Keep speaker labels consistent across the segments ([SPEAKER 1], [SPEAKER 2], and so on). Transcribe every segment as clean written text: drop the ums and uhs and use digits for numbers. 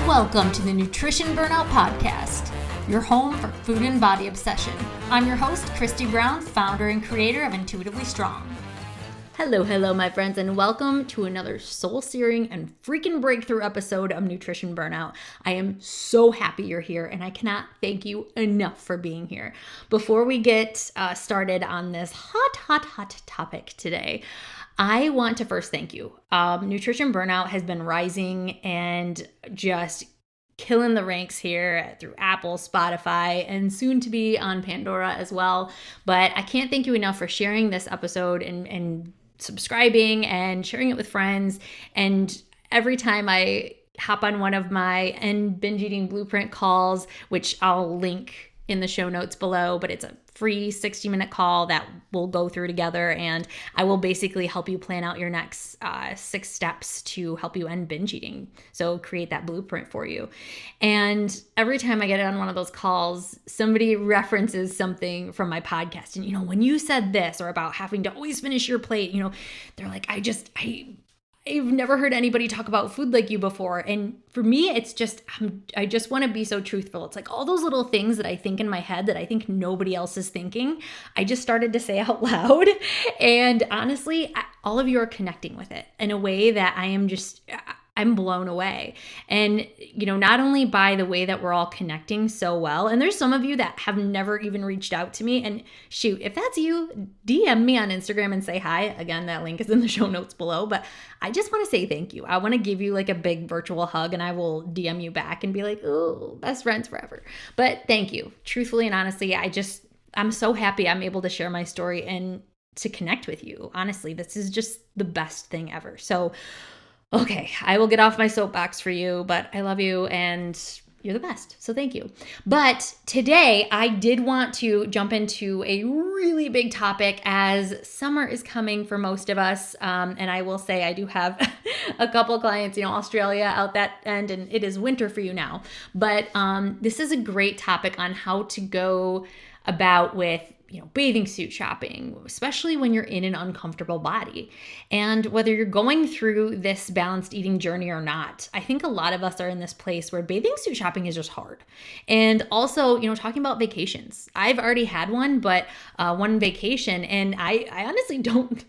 [SPEAKER 1] Welcome to the Nutrition Burnout Podcast, your home for food and body obsession. I'm your host, Christy Brown, founder and creator of Intuitively Strong. Hello, my friends, and welcome to another soul-searing and freaking breakthrough episode of Nutrition Burnout. I am so happy you're here, and I cannot thank you enough for being here. Before we get started on this hot topic today, I want to first thank you. Nutrition Burnout has been rising and just killing the ranks here through Apple, Spotify, and soon to be on Pandora as well. But I can't thank you enough for sharing this episode and subscribing and sharing it with friends. And every time I hop on one of my End Binge Eating Blueprint calls, which I'll link in the show notes below, but it's a free 60-minute call that we'll go through together, and I will basically help you plan out your next 6 steps to help you end binge eating. So create that blueprint for you. And every time I get on one of those calls, somebody references something from my podcast. And, when you said this or about having to always finish your plate, they're like, I've never heard anybody talk about food like you before. And for me, it's just, I just want to be so truthful. It's like all those little things that I think in my head that I think nobody else is thinking, I just started to say out loud. And honestly, all of you are connecting with it in a way that I'm blown away. And, not only by the way that we're all connecting so well, and there's some of you that have never even reached out to me. And shoot, if that's you, DM me on Instagram and say hi. Again, that link is in the show notes below. But I just want to say thank you. I want to give you like a big virtual hug, and I will DM you back and be like, oh, best friends forever. But thank you. Truthfully and honestly, I'm so happy I'm able to share my story and to connect with you. Honestly, this is just the best thing ever. So okay, I will get off my soapbox for you, but I love you and you're the best. So thank you. But today I did want to jump into a really big topic as summer is coming for most of us. And I will say I do have a couple clients, Australia out that end, and it is winter for you now. But this is a great topic on how to go about with bathing suit shopping, especially when you're in an uncomfortable body. And whether you're going through this balanced eating journey or not, I think a lot of us are in this place where bathing suit shopping is just hard. And also, talking about vacations. I've already had one, but one vacation, and I honestly don't.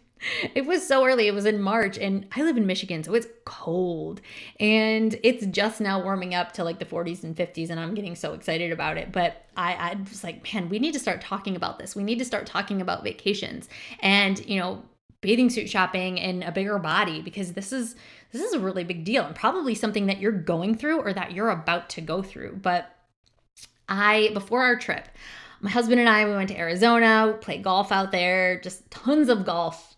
[SPEAKER 1] It was so early. It was in March, and I live in Michigan, so it's cold. And it's just now warming up to like the 40s and 50s, and I'm getting so excited about it. But I was like, man, we need to start talking about this. We need to start talking about vacations and, bathing suit shopping in a bigger body, because this is a really big deal and probably something that you're going through or that you're about to go through. But before our trip, my husband and I, we went to Arizona, played golf out there, just tons of golf,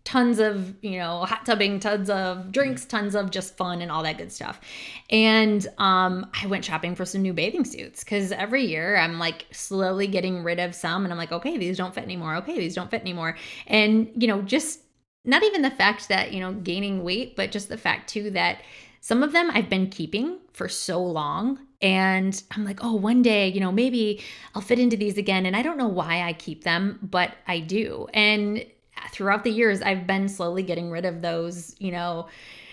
[SPEAKER 1] tons of, hot tubbing, tons of drinks, tons of just fun and all that good stuff. And I went shopping for some new bathing suits because every year I'm like slowly getting rid of some, and I'm like, okay, these don't fit anymore. Okay, these don't fit anymore. And, just not even the fact that, gaining weight, but just the fact too that some of them I've been keeping for so long. And I'm like, oh, one day, maybe I'll fit into these again. And I don't know why I keep them, but I do. And throughout the years, I've been slowly getting rid of those,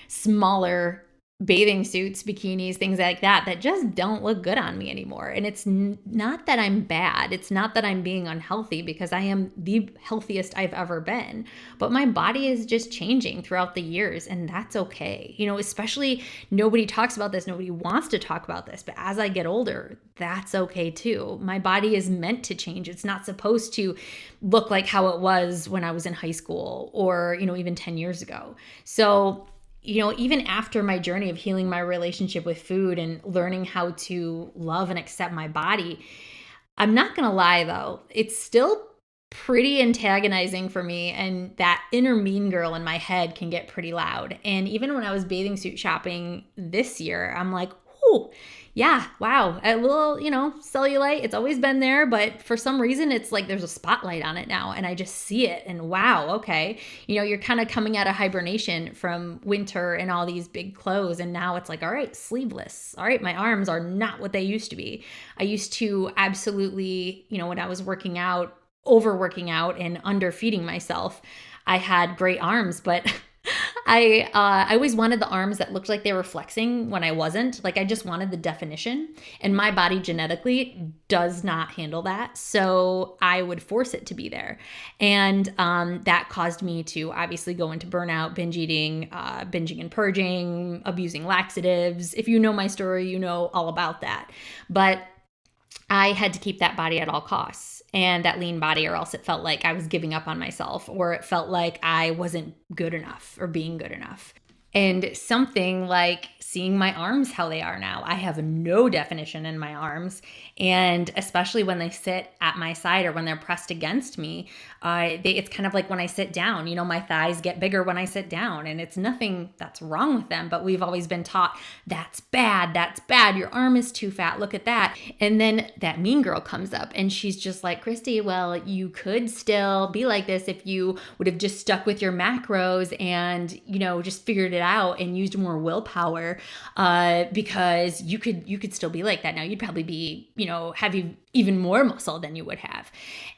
[SPEAKER 1] smaller bathing suits, bikinis, things like that just don't look good on me anymore. And it's not that I'm bad. It's not that I'm being unhealthy, because I am the healthiest I've ever been. But my body is just changing throughout the years, and that's okay. Especially nobody talks about this. Nobody wants to talk about this. But as I get older, that's okay too. My body is meant to change. It's not supposed to look like how it was when I was in high school or, even 10 years ago. So even after my journey of healing my relationship with food and learning how to love and accept my body, I'm not going to lie though, it's still pretty antagonizing for me, and that inner mean girl in my head can get pretty loud. And even when I was bathing suit shopping this year, I'm like, oh, yeah, wow, a little, cellulite, it's always been there, but for some reason it's like there's a spotlight on it now, and I just see it, and wow, okay. You're kind of coming out of hibernation from winter and all these big clothes, and now it's like, all right, sleeveless. All right, my arms are not what they used to be. I used to absolutely, when I was overworking out and underfeeding myself, I had great arms, but I always wanted the arms that looked like they were flexing when I wasn't. Like I just wanted the definition, and my body genetically does not handle that. So I would force it to be there. And that caused me to obviously go into burnout, binge eating, binging and purging, abusing laxatives. If you know my story, you know all about that. But I had to keep that body at all costs, and that lean body, or else it felt like I was giving up on myself, or it felt like I wasn't good enough or being good enough. And something like seeing my arms how they are now. I have no definition in my arms. And especially when they sit at my side or when they're pressed against me, it's kind of like when I sit down, my thighs get bigger when I sit down, and it's nothing that's wrong with them. But we've always been taught that's bad. That's bad. Your arm is too fat. Look at that. And then that mean girl comes up and she's just like, Christy, well, you could still be like this if you would have just stuck with your macros and, just figured it out and used more willpower, because you could still be like that now. You'd probably be, have even more muscle than you would have.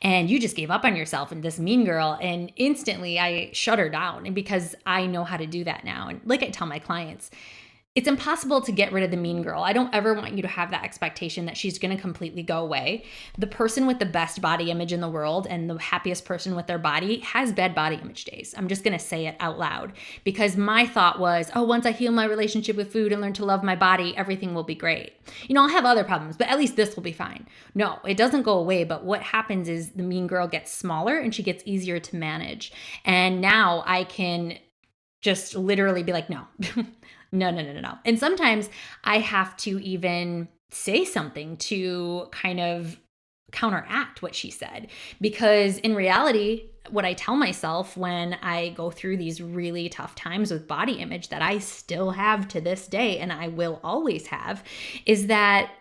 [SPEAKER 1] And you just gave up on yourself and this mean girl. And instantly I shut her down, and because I know how to do that now. And like I tell my clients, it's impossible to get rid of the mean girl. I don't ever want you to have that expectation that she's going to completely go away. The person with the best body image in the world and the happiest person with their body has bad body image days. I'm just going to say it out loud, because my thought was, once I heal my relationship with food and learn to love my body, everything will be great. I'll have other problems, but at least this will be fine. No, it doesn't go away. But what happens is the mean girl gets smaller and she gets easier to manage. And now I can just literally be like, no. No. And sometimes I have to even say something to kind of counteract what she said, because in reality, what I tell myself when I go through these really tough times with body image that I still have to this day, and I will always have, is that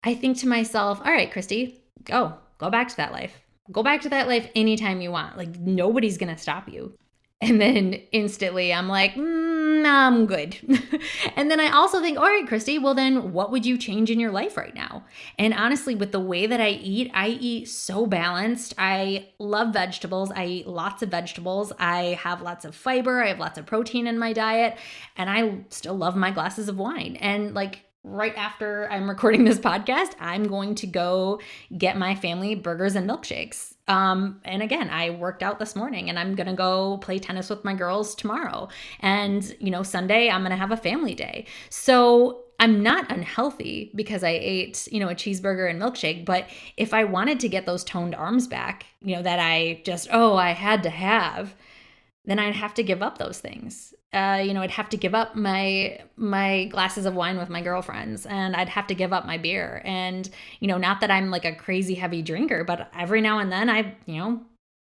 [SPEAKER 1] I think to myself, all right, Christy, go back to that life. Go back to that life anytime you want. Like, nobody's going to stop you. And then instantly I'm like, I'm good. And then I also think, all right, Christy, well then what would you change in your life right now? And honestly, with the way that I eat so balanced. I love vegetables. I eat lots of vegetables. I have lots of fiber. I have lots of protein in my diet. And I still love my glasses of wine. And like, right after I'm recording this podcast, I'm going to go get my family burgers and milkshakes. And again, I worked out this morning, and I'm going to go play tennis with my girls tomorrow. And, Sunday, I'm going to have a family day. So I'm not unhealthy because I ate, a cheeseburger and milkshake. But if I wanted to get those toned arms back, that I just, I had to have, then I'd have to give up those things. I'd have to give up my glasses of wine with my girlfriends, and I'd have to give up my beer. And, not that I'm like a crazy heavy drinker, but every now and then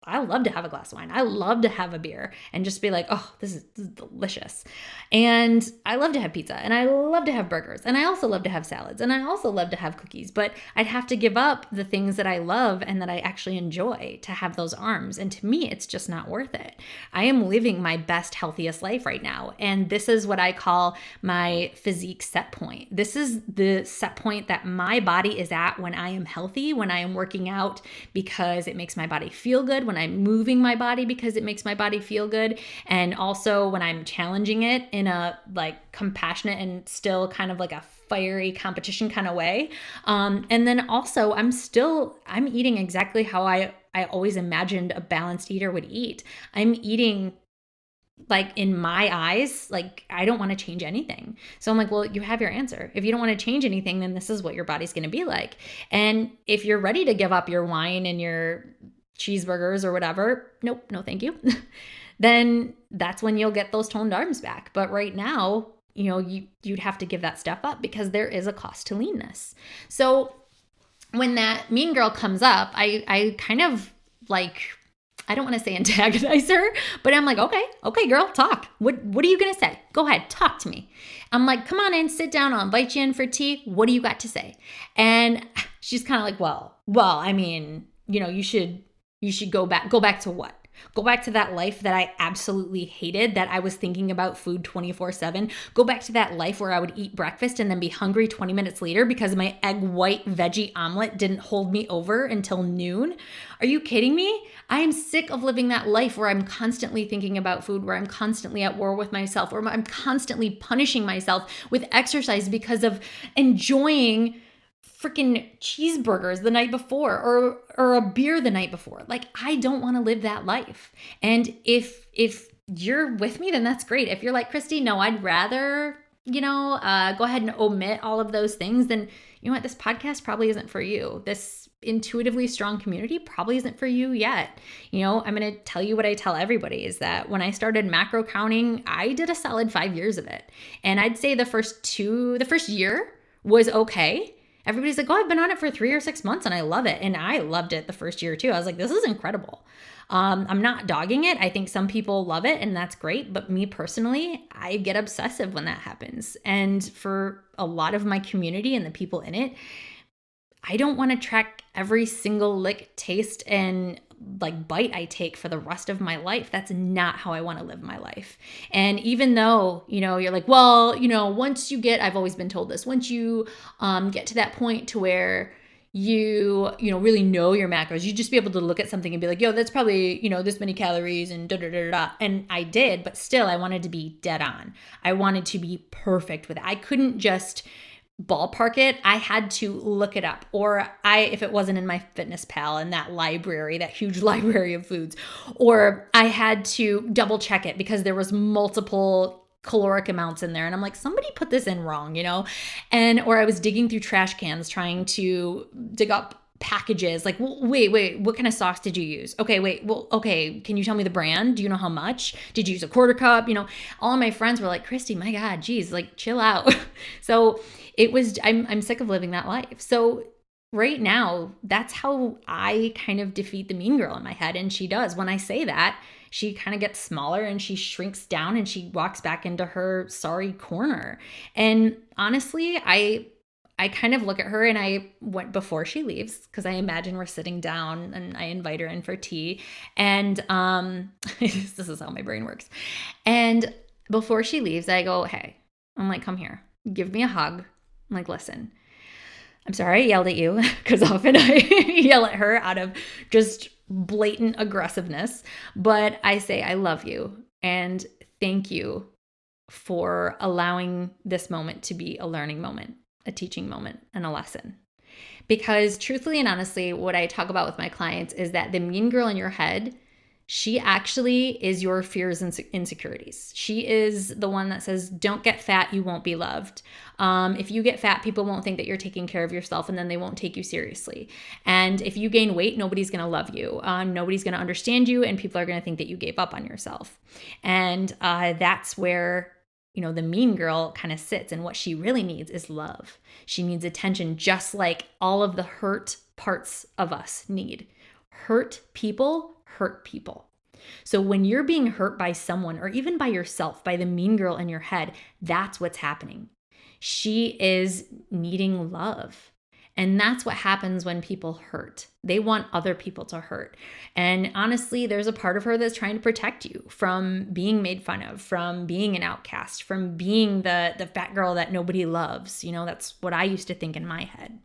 [SPEAKER 1] I love to have a glass of wine. I love to have a beer and just be like, this is delicious. And I love to have pizza, and I love to have burgers, and I also love to have salads, and I also love to have cookies. But I'd have to give up the things that I love and that I actually enjoy to have those arms. And to me, it's just not worth it. I am living my best, healthiest life right now. And this is what I call my physique set point. This is the set point that my body is at when I am healthy, when I am working out because it makes my body feel good, when I'm moving my body because it makes my body feel good, and also when I'm challenging it in a like compassionate and still kind of like a fiery competition kind of way. And then also I'm eating exactly how I always imagined a balanced eater would eat. I'm eating like in my eyes, like I don't want to change anything. So I'm like, well, you have your answer. If you don't want to change anything, then this is what your body's going to be like. And if you're ready to give up your wine and your cheeseburgers or whatever, nope, no thank you, then that's when you'll get those toned arms back. But right now, you'd have to give that step up because there is a cost to leanness. So when that mean girl comes up, I kind of like, I don't want to say antagonize her, but I'm like, okay, girl, talk. What are you going to say? Go ahead, talk to me. I'm like, come on in, sit down. I'll invite you in for tea. What do you got to say? And she's kind of like, well, I mean, you should go back to what? Go back to that life that I absolutely hated, that I was thinking about food 24/7. Go back to that life where I would eat breakfast and then be hungry 20 minutes later because my egg white veggie omelet didn't hold me over until noon. Are you kidding me? I am sick of living that life where I'm constantly thinking about food, where I'm constantly at war with myself, where I'm constantly punishing myself with exercise because of enjoying freaking cheeseburgers the night before or a beer the night before. Like, I don't want to live that life. And if you're with me, then that's great. If you're like, Christy, no, I'd rather, go ahead and omit all of those things, then you know what? This podcast probably isn't for you. This intuitively strong community probably isn't for you yet. I'm going to tell you what I tell everybody is that when I started macro counting, I did a solid 5 years of it. And I'd say the first year was okay. Everybody's like, oh, I've been on it for 3 or 6 months and I love it. And I loved it the first year too. I was like, this is incredible. I'm not dogging it. I think some people love it and that's great. But me personally, I get obsessive when that happens. And for a lot of my community and the people in it, I don't want to track every single lick, taste, and bite I take for the rest of my life. That's not how I want to live my life. And even though, you're like, well, once you get, I've always been told this, once you get to that point to where you really know your macros, you just be able to look at something and be like, yo, that's probably, this many calories and da da da da. And I did, but still I wanted to be dead on. I wanted to be perfect with it. I couldn't just ballpark it. I had to look it up, or if it wasn't in my Fitness Pal and that library, that huge library of foods, or I had to double check it because there was multiple caloric amounts in there. And I'm like, somebody put this in wrong, or I was digging through trash cans trying to dig up packages. Like, wait, what kind of sauce did you use? Okay, can you tell me the brand? Do you know how much? Did you use a quarter cup? All of my friends were like, Christy, my God, geez, chill out. So I'm sick of living that life. So right now, that's how I kind of defeat the mean girl in my head. And she does. When I say that, she kind of gets smaller and she shrinks down and she walks back into her sorry corner. And honestly, I kind of look at her and I went before she leaves, because I imagine we're sitting down and I invite her in for tea. And this is how my brain works. And before she leaves, I go, hey, I'm like, come here, give me a hug. I'm like, listen, I'm sorry I yelled at you, because often I yell at her out of just blatant aggressiveness. But I say, I love you and thank you for allowing this moment to be a learning moment, a teaching moment, and a lesson. Because truthfully and honestly, what I talk about with my clients is that the mean girl in your head, she actually is your fears and insecurities. She is the one that says, don't get fat, you won't be loved. If you get fat, people won't think that you're taking care of yourself, and then they won't take you seriously. And if you gain weight, nobody's going to love you. Nobody's going to understand you, and people are going to think that you gave up on yourself. And that's where the mean girl kind of sits, and what she really needs is love. She needs attention, just like all of the hurt parts of us need. Hurt people hurt people. So when you're being hurt by someone, or even by yourself, by the mean girl in your head, that's what's happening. She is needing love. And that's what happens when people hurt. They want other people to hurt. And honestly, there's a part of her that's trying to protect you from being made fun of, from being an outcast, from being the fat girl that nobody loves. That's what I used to think in my head.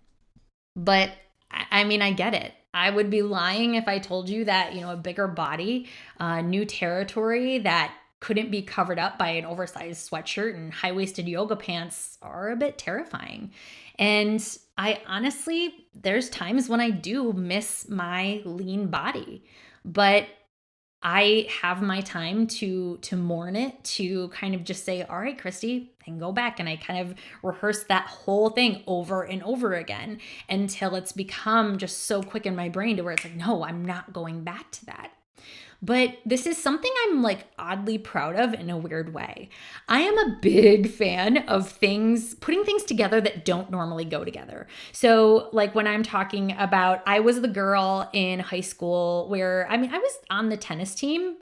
[SPEAKER 1] But I mean, I get it. I would be lying if I told you that, a bigger body, new territory that couldn't be covered up by an oversized sweatshirt and high-waisted yoga pants are a bit terrifying. And I honestly, there's times when I do miss my lean body, but I have my time to mourn it, to kind of just say, all right, Christy, and go back. And I kind of rehearse that whole thing over and over again until it's become just so quick in my brain to where it's like, no, I'm not going back to that. But this is something I'm oddly proud of in a weird way. I am a big fan of putting things together that don't normally go together. So when I'm talking about, I was the girl in high school where, I was on the tennis team.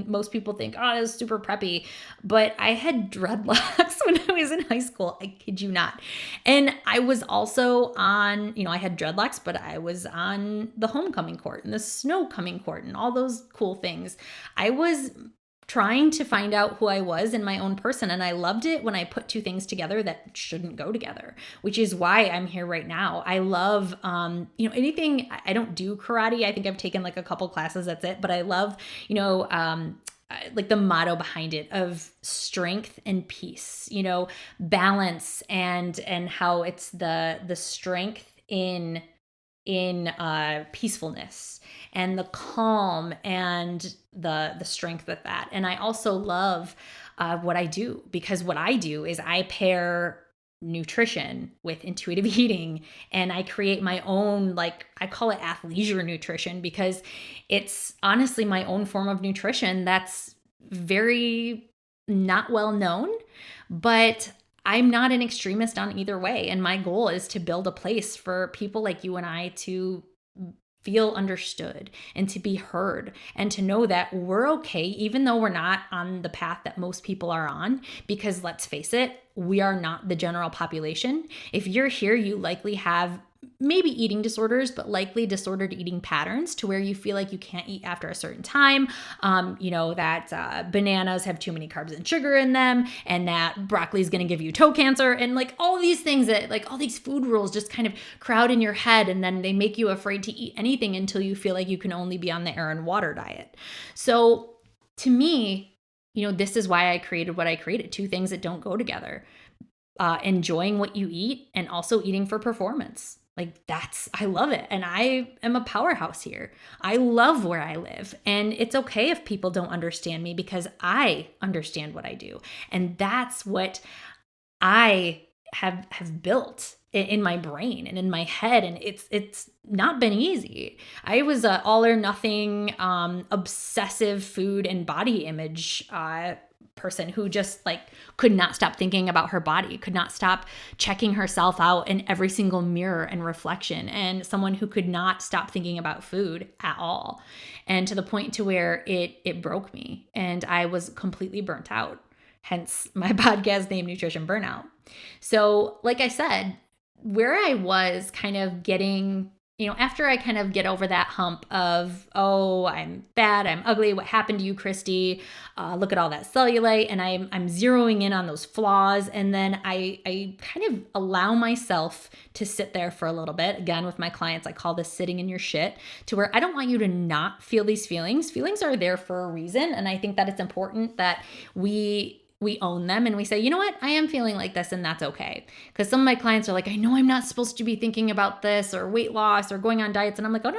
[SPEAKER 1] Most people think, oh, I was super preppy, but I had dreadlocks when I was in high school. I kid you not. And I was also on, I had dreadlocks, but I was on the homecoming court and the snow coming court and all those cool things. things. I was trying to find out who I was in my own person. And I loved it when I put two things together that shouldn't go together, which is why I'm here right now. I love, anything. I don't do karate. I think I've taken like a couple classes. That's it. But I love, like the motto behind it of strength and peace, balance and how it's the strength in peacefulness and the calm and the strength with that. And I also love what I do, because what I do is I pair nutrition with intuitive eating, and I create my own, like I call it athleisure nutrition, because it's honestly my own form of nutrition that's very not well known, but I'm not an extremist on either way. And my goal is to build a place for people like you and I to feel understood and to be heard, and to know that we're okay, even though we're not on the path that most people are on, because let's face it, we are not the general population. If you're here, you likely have maybe eating disorders, but likely disordered eating patterns to where you feel like you can't eat after a certain time, that bananas have too many carbs and sugar in them, and that broccoli is going to give you toe cancer, and like all these things that like all these food rules just kind of crowd in your head, and then they make you afraid to eat anything until you feel like you can only be on the air and water diet. So to me, this is why I created what I created, two things that don't go together. Enjoying what you eat and also eating for performance. I love it. And I am a powerhouse here. I love where I live. And it's okay if people don't understand me, because I understand what I do. And that's what I have built in my brain and in my head. And it's not been easy. I was a all or nothing, obsessive food and body image, person who just like could not stop thinking about her body, could not stop checking herself out in every single mirror and reflection, and someone who could not stop thinking about food at all. And to the point to where it broke me and I was completely burnt out. Hence my podcast name, Nutrition Burnout. So like I said, where I was kind of getting, after I kind of get over that hump of, oh, I'm fat, I'm ugly, what happened to you, Christy? Look at all that cellulite. And I'm zeroing in on those flaws. And then I kind of allow myself to sit there for a little bit. Again, with my clients, I call this sitting in your shit, to where I don't want you to not feel these feelings. Feelings are there for a reason. And I think that it's important that we own them and we say, you know what, I am feeling like this, and that's okay. Because some of my clients are like, I know I'm not supposed to be thinking about this or weight loss or going on diets. And I'm like, oh,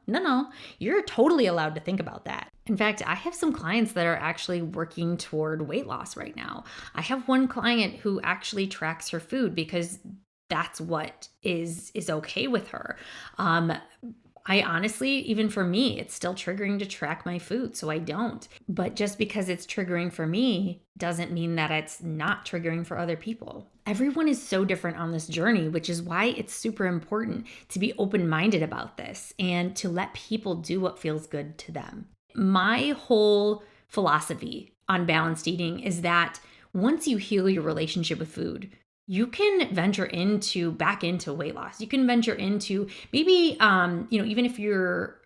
[SPEAKER 1] no. You're totally allowed to think about that. In fact, I have some clients that are actually working toward weight loss right now. I have one client who actually tracks her food because that's what is okay with her. I honestly, even for me, it's still triggering to track my food, so I don't. But just because it's triggering for me doesn't mean that it's not triggering for other people. Everyone is so different on this journey, which is why it's super important to be open-minded about this and to let people do what feels good to them. My whole philosophy on balanced eating is that once you heal your relationship with food, you can venture back into weight loss. You can venture into maybe, even if you're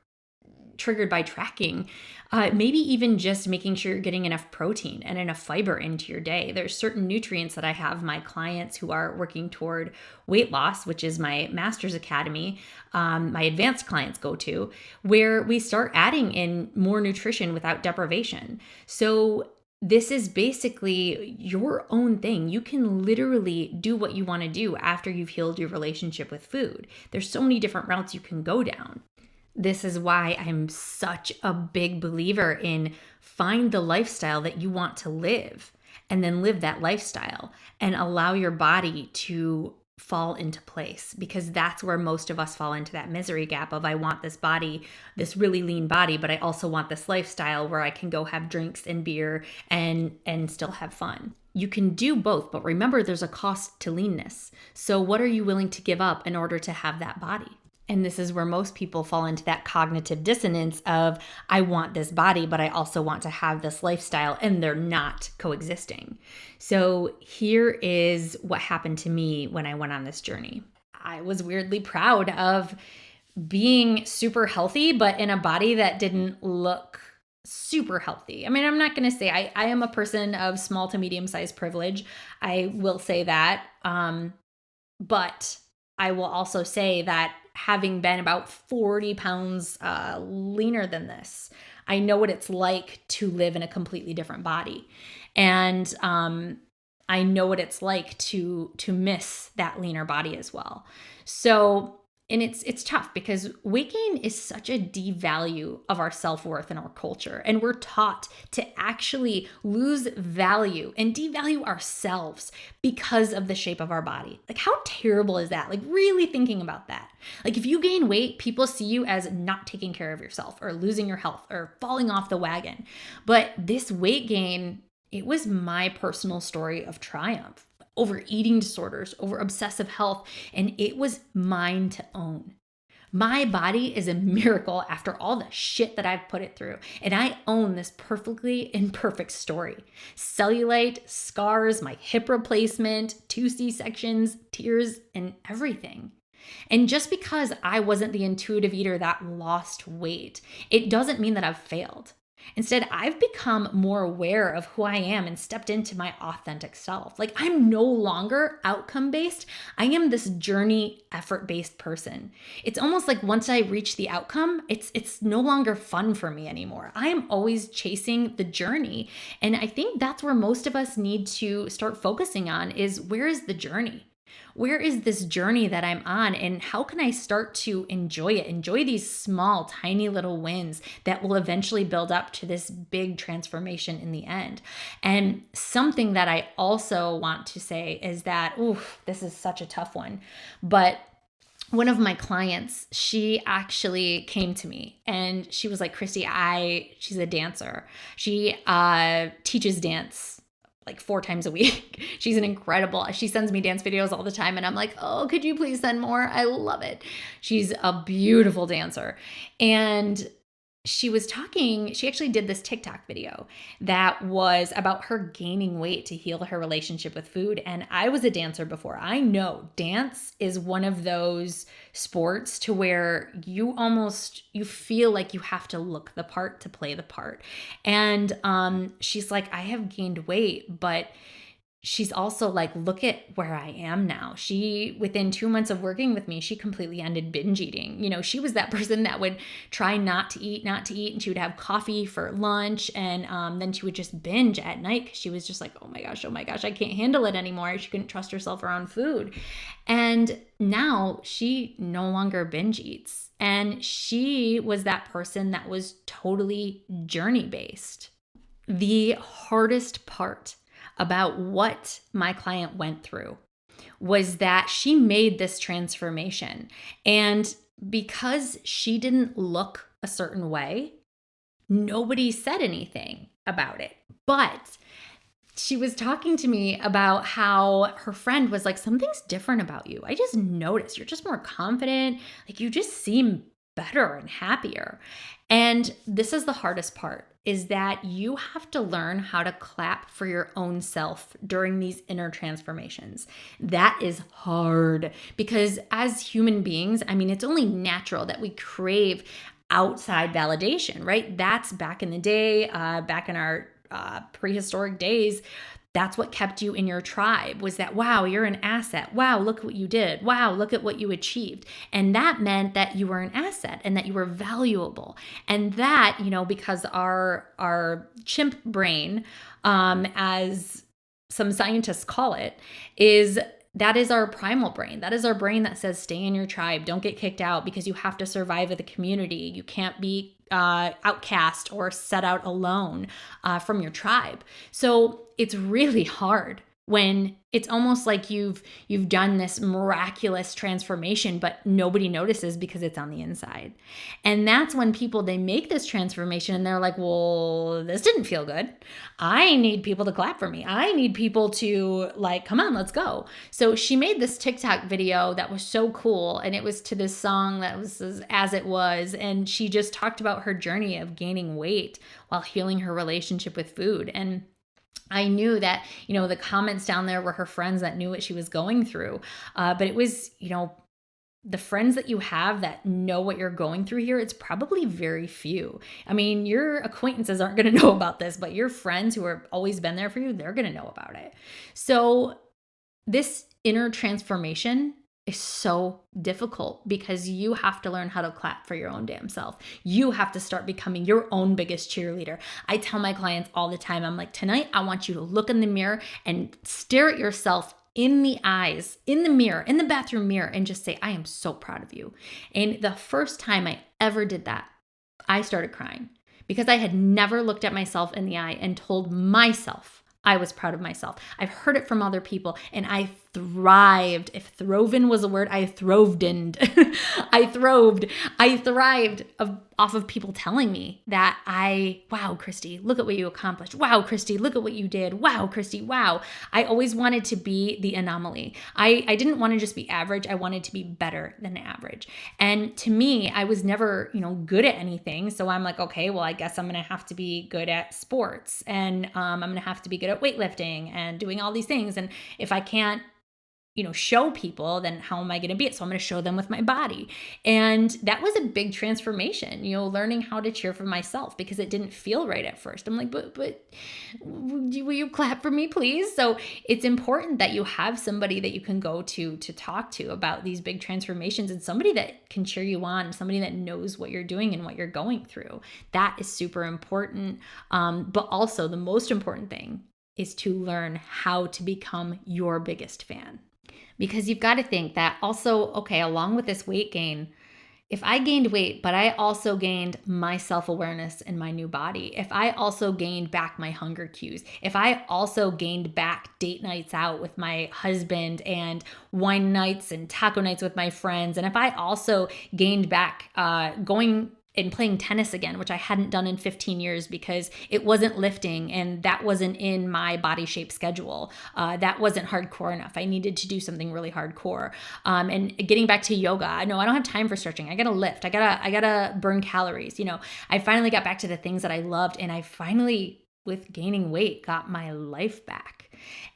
[SPEAKER 1] triggered by tracking, maybe even just making sure you're getting enough protein and enough fiber into your day. There's certain nutrients that I have my clients who are working toward weight loss, which is my master's academy, my advanced clients go to, where we start adding in more nutrition without deprivation. So this is basically your own thing. You can literally do what you want to do after you've healed your relationship with food. There's so many different routes you can go down. This is why I'm such a big believer in find the lifestyle that you want to live, and then live that lifestyle and allow your body to fall into place, because that's where most of us fall into that misery gap of I want this body, this really lean body, but I also want this lifestyle where I can go have drinks and beer and still have fun. You can do both, but remember there's a cost to leanness. So what are you willing to give up in order to have that body? And this is where most people fall into that cognitive dissonance of, I want this body, but I also want to have this lifestyle, and they're not coexisting. So here is what happened to me when I went on this journey. I was weirdly proud of being super healthy, but in a body that didn't look super healthy. I mean, I'm not going to say I am a person of small to medium sized privilege. I will say that. But I will also say that having been about 40 pounds leaner than this, I know what it's like to live in a completely different body. And I know what it's like to miss that leaner body as well. So, and it's tough because weight gain is such a devalue of our self-worth in our culture. And we're taught to actually lose value and devalue ourselves because of the shape of our body. Like, how terrible is that? Like, really thinking about that. Like, if you gain weight, people see you as not taking care of yourself or losing your health or falling off the wagon. But this weight gain, it was my personal story of triumph over eating disorders, over obsessive health, and it was mine to own. My body is a miracle after all the shit that I've put it through, and I own this perfectly imperfect story. Cellulite, scars, my hip replacement, 2 C-sections, tears, and everything. And just because I wasn't the intuitive eater that lost weight, it doesn't mean that I've failed. Instead, I've become more aware of who I am and stepped into my authentic self. Like, I'm no longer outcome-based. I am this journey, effort-based person. It's almost like once I reach the outcome, it's no longer fun for me anymore. I am always chasing the journey. And I think that's where most of us need to start focusing on is, where is the journey? Where is this journey that I'm on, and how can I start to enjoy it? Enjoy these small, tiny little wins that will eventually build up to this big transformation in the end. And something that I also want to say is that, this is such a tough one, but one of my clients, she actually came to me and she was like, Christy, she's a dancer. She teaches dance like 4 times a week. She's she sends me dance videos all the time. And I'm like, oh, could you please send more? I love it. She's a beautiful dancer. And she actually did this TikTok video that was about her gaining weight to heal her relationship with food. And I was a dancer before. I know dance is one of those sports to where you feel like you have to look the part to play the part. And she's like, I have gained weight, but she's also like, look at where I am now. Within 2 months of working with me, she completely ended binge eating. She was that person that would try not to eat, and she would have coffee for lunch. And then she would just binge at night because she was just like, oh my gosh, I can't handle it anymore. She couldn't trust herself around food. And now she no longer binge eats. And she was that person that was totally journey based. The hardest part about what my client went through was that she made this transformation. And because she didn't look a certain way, nobody said anything about it. But she was talking to me about how her friend was like, something's different about you. I just noticed you're just more confident. Like, you just seem better and happier. And this is the hardest part, is that you have to learn how to clap for your own self during these inner transformations. That is hard because as human beings, I mean, it's only natural that we crave outside validation, right? That's back in the day, back in our prehistoric days. That's what kept you in your tribe, was that, wow, you're an asset. Wow, look what you did. Wow, look at what you achieved. And that meant that you were an asset and that you were valuable. And that, because our chimp brain, as some scientists call it, that is our primal brain. That is our brain that says, stay in your tribe. Don't get kicked out because you have to survive with the community. You can't be outcast or set out alone from your tribe. So it's really hard when it's almost like you've done this miraculous transformation, but nobody notices because it's on the inside. And that's when they make this transformation and they're like, well, this didn't feel good. I need people to clap for me. I need people to like, come on, let's go. So she made this TikTok video that was so cool. And it was to this song that was As It Was. And she just talked about her journey of gaining weight while healing her relationship with food. And I knew that, the comments down there were her friends that knew what she was going through. But it was, the friends that you have that know what you're going through here, it's probably very few. I mean, your acquaintances aren't going to know about this, but your friends who have always been there for you, they're going to know about it. So this inner transformation is so difficult because you have to learn how to clap for your own damn self. You have to start becoming your own biggest cheerleader. I tell my clients all the time, I'm like, tonight I want you to look in the mirror and stare at yourself in the eyes, in the mirror, in the bathroom mirror, and just say, I am so proud of you. And the first time I ever did that, I started crying because I had never looked at myself in the eye and told myself I was proud of myself. I've heard it from other people and I thrived. If throven was a word, I throved. I thrived. I thrived off of people telling me that wow, Christy, look at what you accomplished. Wow, Christy, look at what you did. Wow, Christy, wow. I always wanted to be the anomaly. I didn't want to just be average. I wanted to be better than average. And to me, I was never, good at anything. So I'm like, okay, well, I guess I'm going to have to be good at sports and I'm going to have to be good at weightlifting and doing all these things. And if I can't, show people, then how am I going to be it? So I'm going to show them with my body. And that was a big transformation, learning how to cheer for myself because it didn't feel right at first. I'm like, but will you clap for me, please? So it's important that you have somebody that you can go to talk to about these big transformations and somebody that can cheer you on, somebody that knows what you're doing and what you're going through. That is super important. But also the most important thing is to learn how to become your biggest fan. Because you've got to think that also, okay, along with this weight gain, if I gained weight, but I also gained my self-awareness in my new body, if I also gained back my hunger cues, if I also gained back date nights out with my husband and wine nights and taco nights with my friends, and if I also gained back going and playing tennis again, which I hadn't done in 15 years because it wasn't lifting and that wasn't in my body shape schedule. That wasn't hardcore enough. I needed to do something really hardcore. And getting back to yoga, no, I don't have time for stretching. I gotta lift. I gotta burn calories. I finally got back to the things that I loved, and I finally, with gaining weight, got my life back.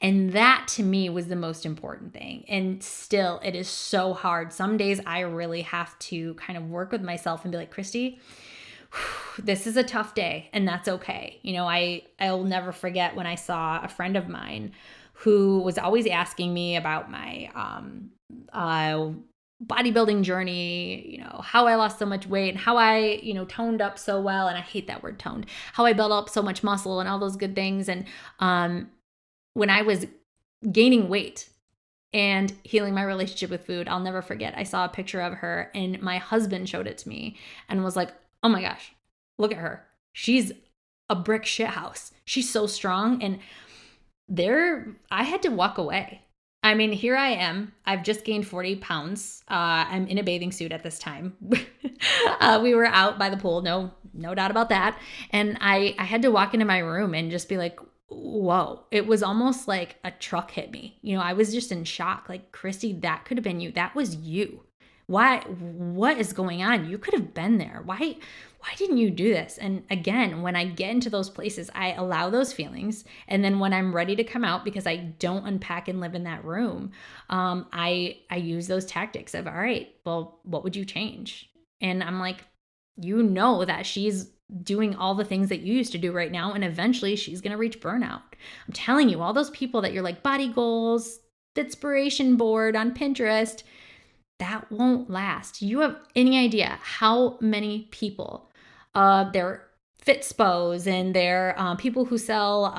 [SPEAKER 1] And that to me was the most important thing. And still, it is so hard. Some days I really have to kind of work with myself and be like, Christy, this is a tough day, and that's okay. I'll never forget when I saw a friend of mine who was always asking me about my bodybuilding journey, how I lost so much weight and how I, toned up so well. And I hate that word toned, how I built up so much muscle and all those good things. And when I was gaining weight and healing my relationship with food, I'll never forget. I saw a picture of her and my husband showed it to me and was like, oh my gosh, look at her. She's a brick shit house. She's so strong. And I had to walk away. I mean, here I am. I've just gained 40 pounds. I'm in a bathing suit at this time. We were out by the pool. No doubt about that. And I had to walk into my room and just be like, whoa. It was almost like a truck hit me. I was just in shock. Like, Christy, that could have been you. That was you. Why? What is going on? You could have been there. Why didn't you do this? And again, when I get into those places, I allow those feelings. And then when I'm ready to come out, because I don't unpack and live in that room, I use those tactics of, all right, well, what would you change? And I'm like, that she's doing all the things that you used to do right now. And eventually she's going to reach burnout. I'm telling you, all those people that you're like body goals, inspiration board on Pinterest, that won't last. You have any idea how many people, they're Fitspos and they're people who sell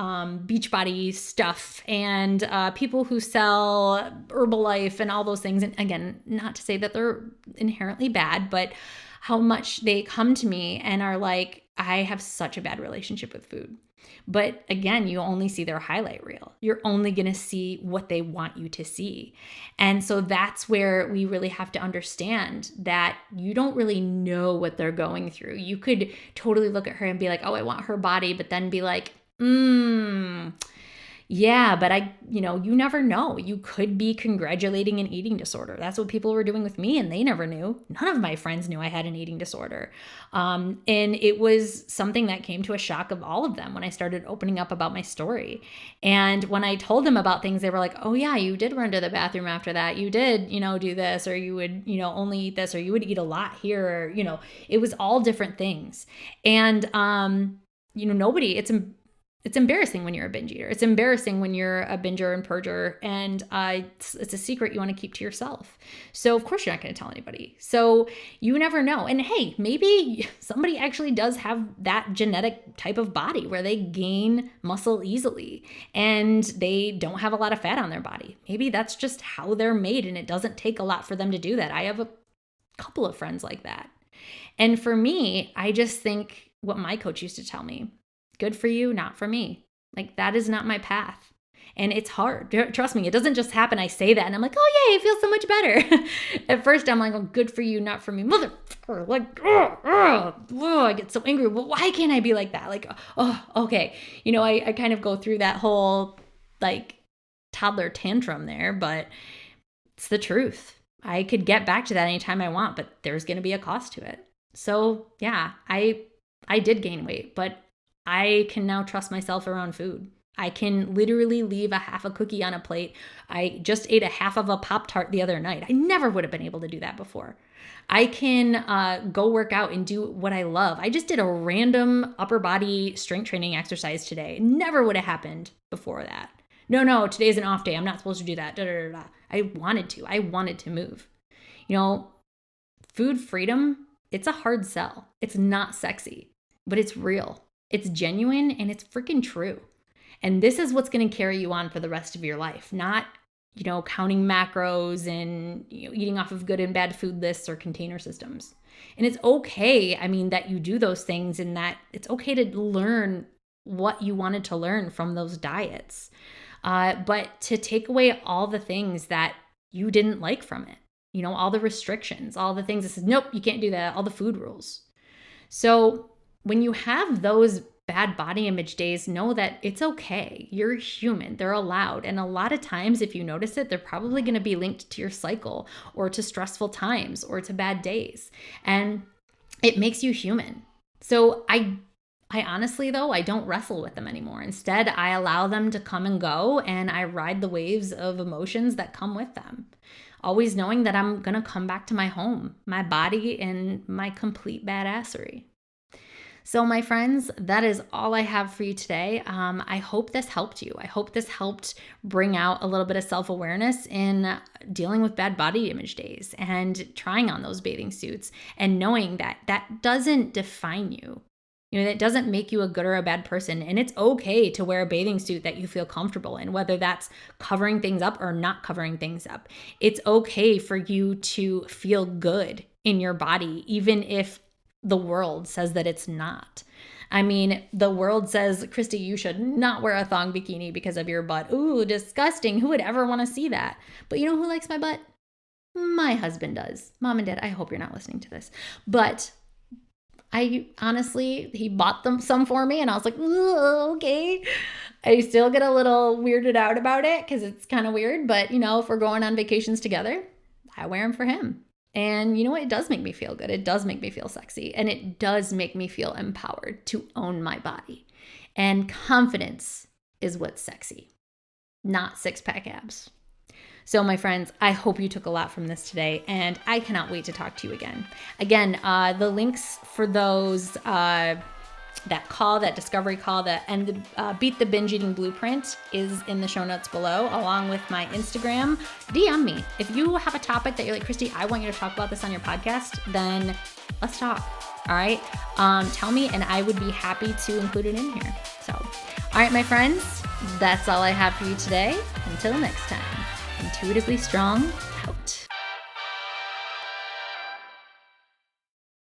[SPEAKER 1] Beachbody stuff and people who sell Herbalife and all those things. And again, not to say that they're inherently bad, but how much they come to me and are like, I have such a bad relationship with food. But again, you only see their highlight reel. You're only going to see what they want you to see. And so that's where we really have to understand that you don't really know what they're going through. You could totally look at her and be like, oh, I want her body, but then be like, Yeah, but you never know. You could be congratulating an eating disorder. That's what people were doing with me, and they never knew. None of my friends knew I had an eating disorder. And it was something that came to a shock of all of them when I started opening up about my story. And when I told them about things, they were like, oh yeah, you did run to the bathroom after that. You did, do this, or you would, only eat this, or you would eat a lot here, or, it was all different things. And, it's embarrassing when you're a binge eater. It's embarrassing when you're a binger and purger, and it's a secret you want to keep to yourself. So of course you're not going to tell anybody. So you never know. And hey, maybe somebody actually does have that genetic type of body where they gain muscle easily and they don't have a lot of fat on their body. Maybe that's just how they're made, and it doesn't take a lot for them to do that. I have a couple of friends like that. And for me, I just think what my coach used to tell me: good for you, not for me. Like, that is not my path. And it's hard. Trust me, it doesn't just happen. I say that and I'm like, oh yay, it feels so much better. At first I'm like, oh, good for you, not for me. Motherfucker, like, I get so angry. Well, why can't I be like that? Like, oh, okay. I kind of go through that whole like toddler tantrum there, but it's the truth. I could get back to that anytime I want, but there's going to be a cost to it. So yeah, I did gain weight, but I can now trust myself around food. I can literally leave a half a cookie on a plate. I just ate a half of a Pop-Tart the other night. I never would have been able to do that before. I can go work out and do what I love. I just did a random upper body strength training exercise today. It never would have happened before that. No, today's an off day. I'm not supposed to do that. I wanted to move. Food freedom, it's a hard sell. It's not sexy, but it's real. It's genuine, and it's freaking true. And this is what's going to carry you on for the rest of your life, not, counting macros and eating off of good and bad food lists or container systems. And it's okay, that you do those things, and that it's okay to learn what you wanted to learn from those diets. But to take away all the things that you didn't like from it, all the restrictions, all the things that says, nope, you can't do that, all the food rules. So when you have those bad body image days, know that it's okay. You're human. They're allowed. And a lot of times, if you notice it, they're probably going to be linked to your cycle or to stressful times or to bad days. And it makes you human. So I honestly, though, I don't wrestle with them anymore. Instead, I allow them to come and go, and I ride the waves of emotions that come with them. Always knowing that I'm going to come back to my home, my body, and my complete badassery. So my friends, that is all I have for you today. I hope this helped you. I hope this helped bring out a little bit of self-awareness in dealing with bad body image days and trying on those bathing suits and knowing that that doesn't define you. That doesn't make you a good or a bad person. And it's okay to wear a bathing suit that you feel comfortable in, whether that's covering things up or not covering things up. It's okay for you to feel good in your body, even if the world says that it's not. The world says, Christy, you should not wear a thong bikini because of your butt. Ooh, disgusting. Who would ever want to see that? But you know who likes my butt? My husband does. Mom and Dad, I hope you're not listening to this. But he bought some for me, and I was like, ooh, okay. I still get a little weirded out about it because it's kind of weird. But, if we're going on vacations together, I wear them for him. And you know what? It does make me feel good. It does make me feel sexy. And it does make me feel empowered to own my body. And confidence is what's sexy, not six-pack abs. So my friends, I hope you took a lot from this today, and I cannot wait to talk to you again. Again, the links for those, that discovery call, and the Beat the Binge Eating Blueprint is in the show notes below, along with my Instagram. DM me. If you have a topic that you're like, Christy, I want you to talk about this on your podcast, then let's talk. All right. Tell me, and I would be happy to include it in here. So, all right, my friends, that's all I have for you today. Until next time, intuitively strong